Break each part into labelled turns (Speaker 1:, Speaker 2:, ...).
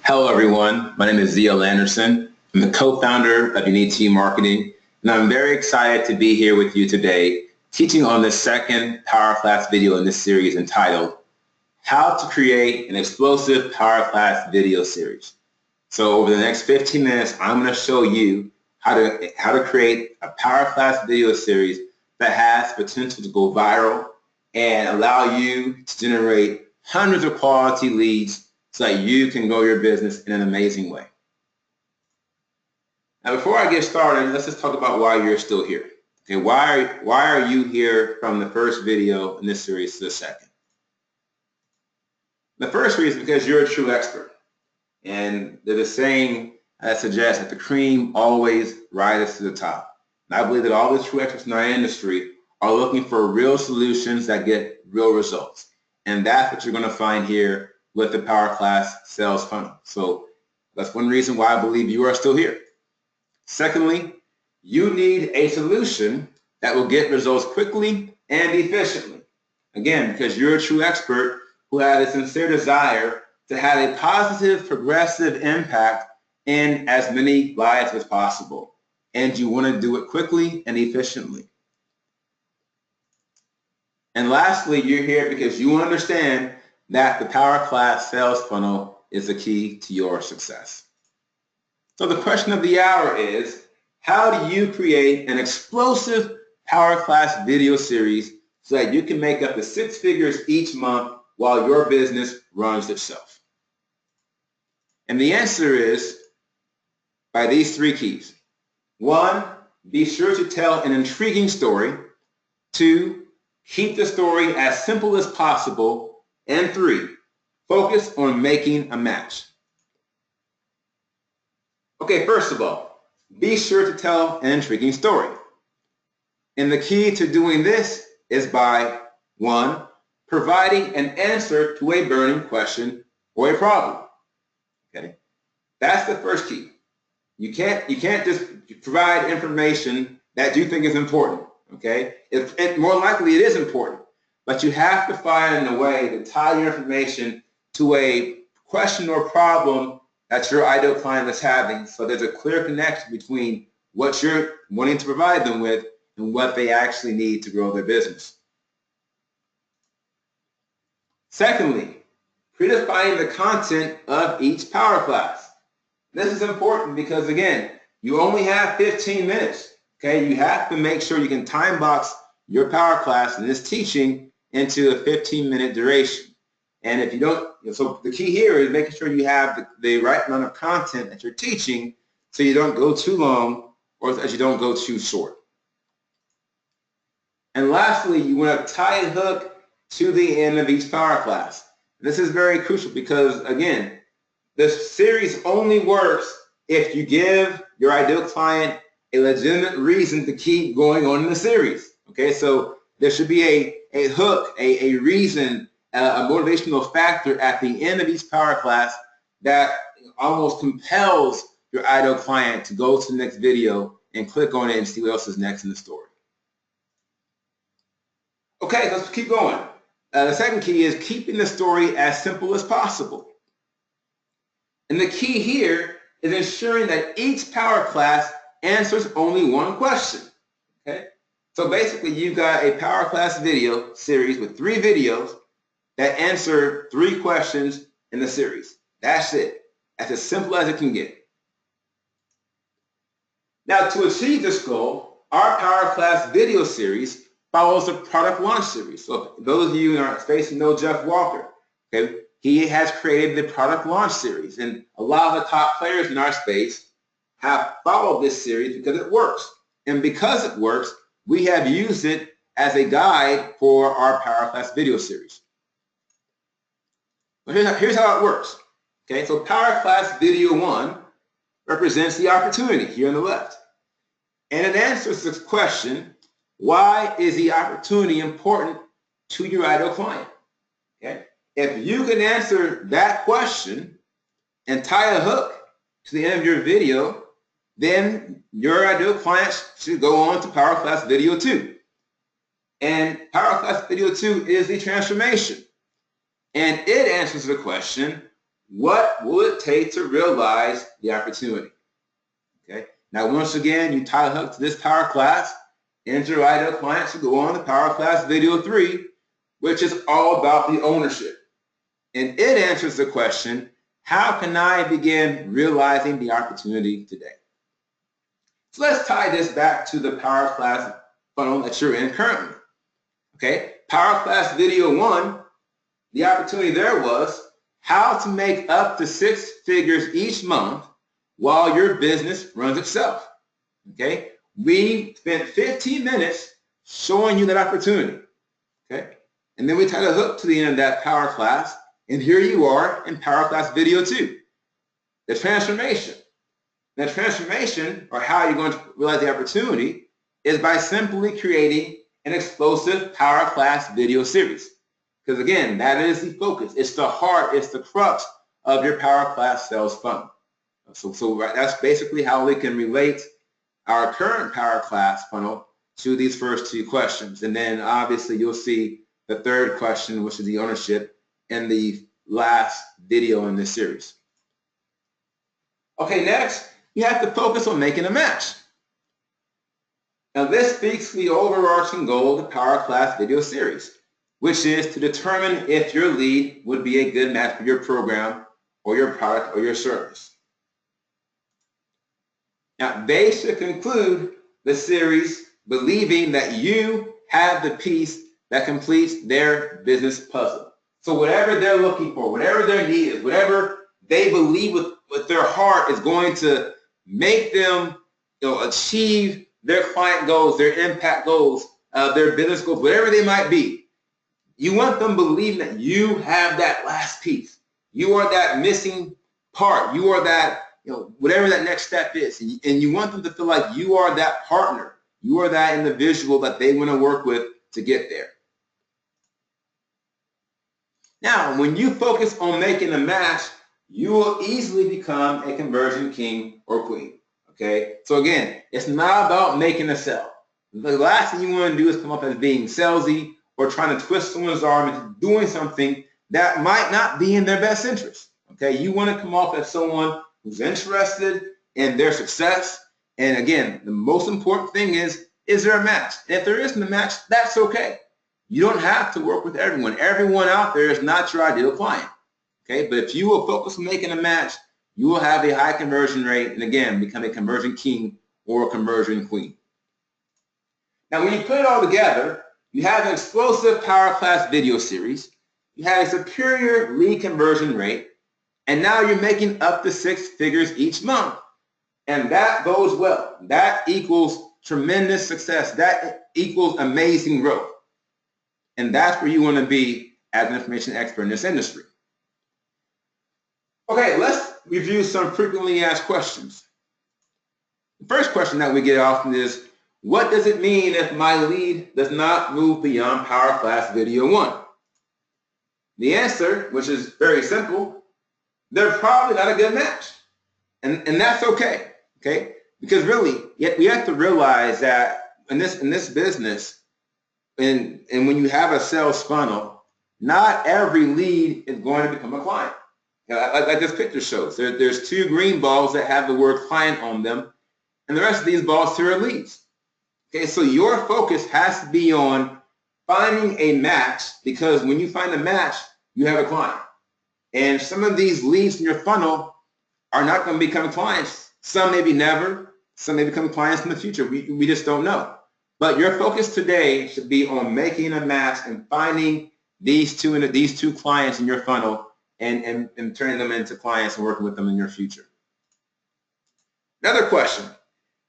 Speaker 1: Hello, everyone. My name is Zio Anderson. I'm the co-founder of Unique Team Marketing, and I'm very excited to be here with you today, teaching on the second Power Class video in this series entitled, How to Create an Explosive Power Class Video Series. So over the next 15 minutes, I'm going to show you how to create a Power Class video series that has potential to go viral and allow you to generate hundreds of quality leads so that you can grow your business in an amazing way. Now, before I get started, let's just talk about why you're still here. Okay, why are you here from the first video in this series to the second? The first reason is because you're a true expert. And there's a saying that suggests that the cream always rises to the top. And I believe that all the true experts in our industry are looking for real solutions that get real results. And that's what you're going to find here with the Power Class sales funnel. So that's one reason why I believe you are still here. Secondly, you need a solution that will get results quickly and efficiently. Again, because you're a true expert who has a sincere desire to have a positive, progressive impact in as many lives as possible. And you want to do it quickly and efficiently. And lastly, you're here because you understand that the Power Class sales funnel is the key to your success. So the question of the hour is, how do you create an explosive Power Class video series so that you can make up to 6 figures each month while your business runs itself? And the answer is by these 3 keys. 1, be sure to tell an intriguing story. 2, keep the story as simple as possible. And 3, focus on making a match. Okay, first of all, be sure to tell an intriguing story. And the key to doing this is by 1, providing an answer to a burning question or a problem. Okay, that's the first key. You can't just provide information that you think is important. Okay, more likely it is important. But you have to find a way to tie your information to a question or problem that your ideal client is having, so there's a clear connection between what you're wanting to provide them with and what they actually need to grow their business. Secondly, predefine the content of each Power Class. This is important because, again, you only have 15 minutes. Okay, you have to make sure you can time box your Power Class and this teaching into a 15-minute duration. And if you don't, so the key here is making sure you have the right amount of content that you're teaching so you don't go too long or as you don't go too short. And lastly, you want to tie a hook to the end of each Power Class. This is very crucial because, again, this series only works if you give your ideal client a legitimate reason to keep going on in the series. Okay, so there should be a hook, a reason, a motivational factor at the end of each Power Class that almost compels your ideal client to go to the next video and click on it and see what else is next in the story. Okay, let's keep going. The second key is keeping the story as simple as possible. And the key here is ensuring that each Power Class answers only one question. Okay? So basically, you've got a Power Class video series with 3 videos that answer 3 questions in the series. That's it. That's as simple as it can get. Now, to achieve this goal, our Power Class video series follows the product launch series. So those of you in our space who know Jeff Walker, okay, he has created the product launch series. And a lot of the top players in our space have followed this series because it works. And because it works, we have used it as a guide for our Power Class video series. But here's how it works. Okay, so Power Class Video 1 represents the opportunity here on the left. And it answers this question, why is the opportunity important to your ideal client? Okay, if you can answer that question and tie a hook to the end of your video, then your ideal client should go on to Power Class Video 2. And Power Class Video 2 is the transformation. And it answers the question, what will it take to realize the opportunity? Okay. Now, once again, you tie a hook to this power class, enter your ideal client to go on to power class video 3, which is all about the ownership. And it answers the question, how can I begin realizing the opportunity today? So let's tie this back to the power class funnel that you're in currently. Okay, power class video 1, the opportunity there was how to make up to 6 figures each month while your business runs itself. Okay, we spent 15 minutes showing you that opportunity. Okay, and then we tied a hook to the end of that power class, and here you are in power class video 2, the transformation. The transformation, or how you're going to realize the opportunity, is by simply creating an explosive power class video series. Because again, that is the focus. It's the heart, it's the crux of your power class sales funnel. So that's basically how we can relate our current power class funnel to these first 2 questions. And then obviously you'll see the third question, which is the ownership, in the last video in this series. Okay, next, you have to focus on making a match. Now this speaks to the overarching goal of the power class video series, which is to determine if your lead would be a good match for your program or your product or your service. Now, they should conclude the series believing that you have the piece that completes their business puzzle. So whatever they're looking for, whatever their need is, whatever they believe with their heart is going to make them achieve their client goals, their impact goals, their business goals, whatever they might be, you want them believing that you have that last piece. You are that missing part. You are that, whatever that next step is. And you want them to feel like you are that partner. You are that individual that they want to work with to get there. Now, when you focus on making a match, you will easily become a conversion king or queen. Okay? So again, it's not about making a sale. The last thing you want to do is come up as being salesy or trying to twist someone's arm into doing something that might not be in their best interest. Okay? You want to come off as someone who's interested in their success. And again, the most important thing is there a match? And if there isn't a match, that's okay. You don't have to work with everyone. Everyone out there is not your ideal client. Okay? But if you will focus on making a match, you will have a high conversion rate and again, become a conversion king or a conversion queen. Now, when you put it all together, you have an explosive power class video series, you have a superior lead conversion rate, and now you're making up to 6 figures each month. And that goes well. That equals tremendous success. That equals amazing growth. And that's where you want to be as an information expert in this industry. Okay, let's review some frequently asked questions. The first question that we get often is, what does it mean if my lead does not move beyond power class video 1? The answer, which is very simple, they're probably not a good match. And that's okay, okay? Because really, we have to realize that in this business, and when you have a sales funnel, not every lead is going to become a client. Like this picture shows, there's 2 green balls that have the word client on them, and the rest of these balls here are leads. Okay, so your focus has to be on finding a match, because when you find a match, you have a client. And some of these leads in your funnel are not going to become clients. Some maybe never, some may become clients in the future. We just don't know. But your focus today should be on making a match and finding these two clients in your funnel and turning them into clients and working with them in your future. Another question.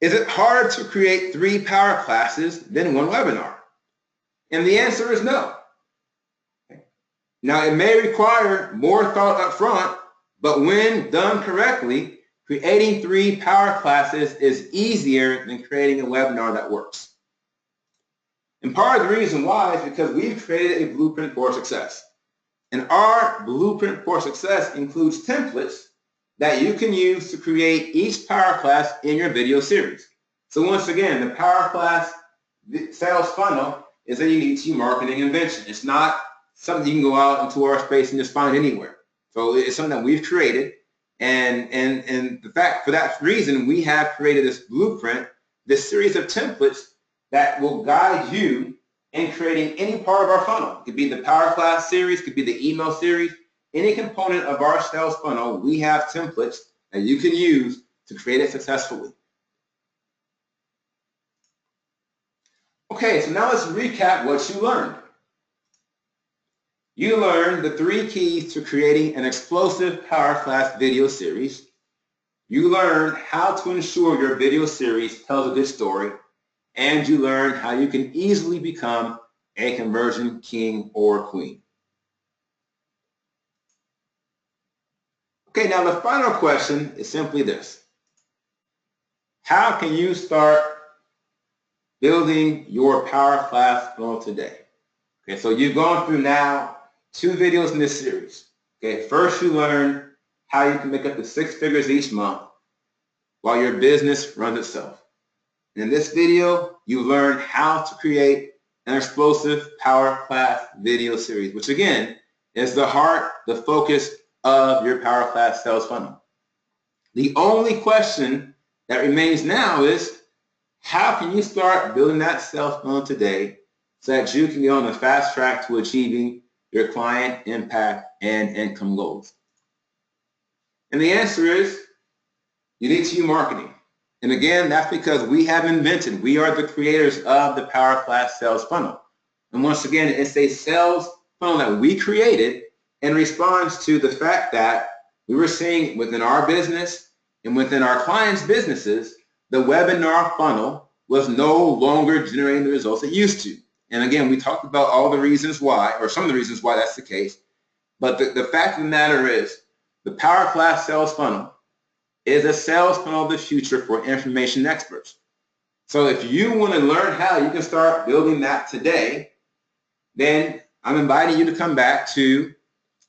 Speaker 1: Is it harder to create 3 power classes than 1 webinar? And the answer is no. Now, it may require more thought up front, but when done correctly, creating 3 power classes is easier than creating a webinar that works. And part of the reason why is because we've created a blueprint for success. And our blueprint for success includes templates that you can use to create each power class in your video series. So once again, the power class sales funnel is a unique to you marketing invention. It's not something you can go out into our space and just find anywhere. So it's something that we've created. And for that reason, we have created this blueprint, this series of templates that will guide you in creating any part of our funnel. It could be the Power Class series, it could be the email series, any component of our sales funnel. We have templates that you can use to create it successfully. Okay, so now let's recap what you learned. You learned the 3 keys to creating an explosive Power Class video series. You learned how to ensure your video series tells a good story. And you learned how you can easily become a conversion king or queen. Okay, now the final question is simply this. How can you start building your Power Class funnel today? Okay, so you've gone through now 2 videos in this series. Okay, first you learned how you can make up to 6 figures each month while your business runs itself. And in this video, you learned how to create an explosive Power Class video series, which again is the heart, the focus of your Power Class sales funnel. The only question that remains now is, how can you start building that sales funnel today so that you can get on the fast track to achieving your client impact and income goals? And the answer is, you need to use marketing. And again, that's because we have invented, we are the creators of the Power Class sales funnel. And once again, it's a sales funnel that we created in response to the fact that we were seeing within our business and within our clients' businesses, the webinar funnel was no longer generating the results it used to. And again, we talked about all the reasons why, or some of the reasons why that's the case. But the fact of the matter is, the Power Class sales funnel is a sales funnel of the future for information experts. So if you want to learn how you can start building that today, then I'm inviting you to come back to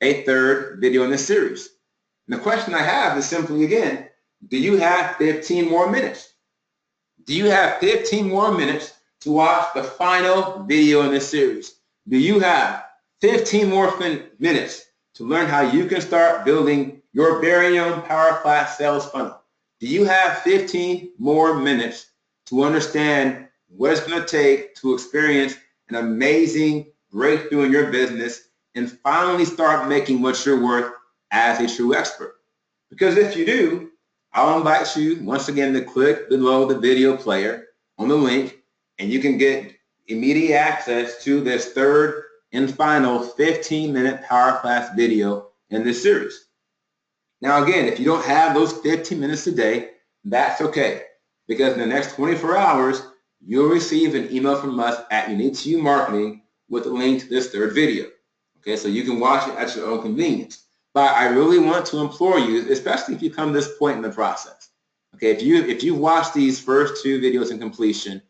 Speaker 1: a 3rd video in this series. And the question I have is simply, again, do you have 15 more minutes? Do you have 15 more minutes to watch the final video in this series? Do you have 15 more minutes to learn how you can start building your very own Power Class sales funnel? Do you have 15 more minutes to understand what it's going to take to experience an amazing breakthrough in your business and finally start making what you're worth as a true expert? Because if you do, I'll invite you once again to click below the video player on the link, and you can get immediate access to this 3rd and final 15-minute Power Class video in this series. Now again, if you don't have those 15 minutes today, that's okay, because in the next 24 hours, you'll receive an email from us at Unique2You Marketing with a link to this 3rd video. Okay, so you can watch it at your own convenience. But I really want to implore you, especially if you come to this point in the process. Okay, if you watch these first 2 videos in completion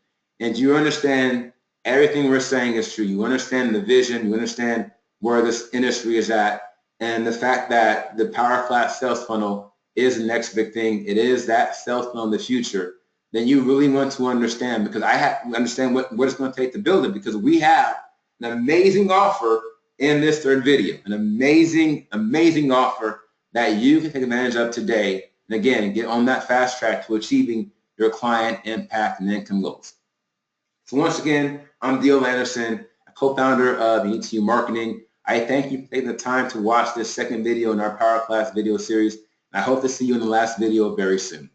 Speaker 1: and you understand everything we're saying is true, you understand the vision, you understand where this industry is at, and the fact that the Power Class sales funnel is the next big thing, it is that sales funnel in the future, then you really want to understand, because I have to understand what it's going to take to build it, because we have an amazing offer in this 3rd video, an amazing, amazing offer that you can take advantage of today, and again, get on that fast track to achieving your client impact and income goals. So once again, I'm Dale Anderson, a co-founder of Unique2You Marketing. I thank you for taking the time to watch this 2nd video in our Power Class video series. I hope to see you in the last video very soon.